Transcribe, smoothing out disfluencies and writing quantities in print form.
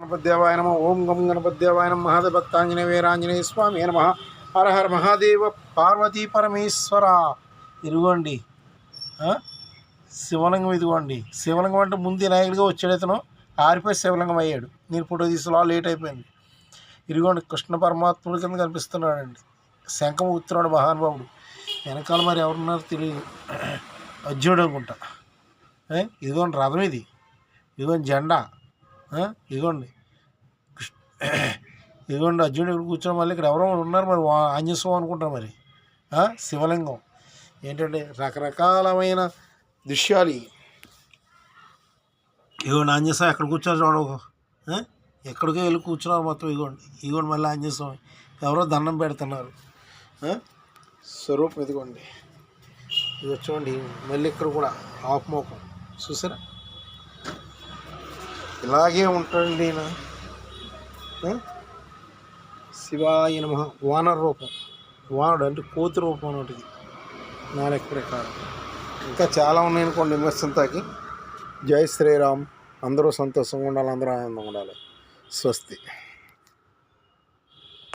గణపతిదేవాయ నమః. ఓం గం గణపతిదేవాయ నమః. మహాదేవత్తాంజనేయ వీరాంజనేయ స్వామి నమః. హర హర మహాదేవ పార్వతీ పరమేశ్వర. ఇదిగోండి శివలింగం. ఇదిగోండి శివలింగం అంటే ముందు వినాయకుడిగా వచ్చాడు, ఇతను ఆరిపోయి శివలింగం అయ్యాడు. నేను ఫోటో తీసుకులా లేట్ అయిపోయింది. ఇదిగోండి కృష్ణ పరమాత్ముడి కింద కనిపిస్తున్నాడండి. శంఖం ఊతున్నాడు మహానుభావుడు. వెనకాల మరి ఎవరున్నారో తెలియదు, అర్జునుడు అనుకుంటా. ఇదిగోండి రథం, ఇదిగోండి జెండా, ఇదిగోండి ఇదిగోండి అర్జునుడు ఇక్కడ కూర్చొని మళ్ళీ ఇక్కడ ఎవరో ఉన్నారు మరి, ఆంజనేయం అనుకుంటారు మరి. శివలింగం ఏంటంటే రకరకాలమైన దృశ్యాలు. ఇదిగోండి ఆంజనేయం ఎక్కడ కూర్చొని చూడవు, ఎక్కడికో వెళ్ళి కూర్చున్నారు మొత్తం. ఇదిగోండి మళ్ళీ ఆంజనేయం ఎవరో దండం పెడుతున్నారు. స్వరూపం ఇదిగోండి. ఇది చూడండి మళ్ళీ ఇక్కడ కూడా ఆపుమోకం చూసారా, ఇలాగే ఉంటాడండి ఈయన. శివాయ నమః. వానర రూపం, వానుడు అంటే కోతి రూపం అన్నటిది నా లెక్క ప్రకారం. ఇంకా చాలా ఉన్నాయనుకోండి విమర్శంతాకి. జై శ్రీరామ్. అందరూ సంతోషంగా ఉండాలి, అందరూ ఆనందంగా ఉండాలి. స్వస్తి.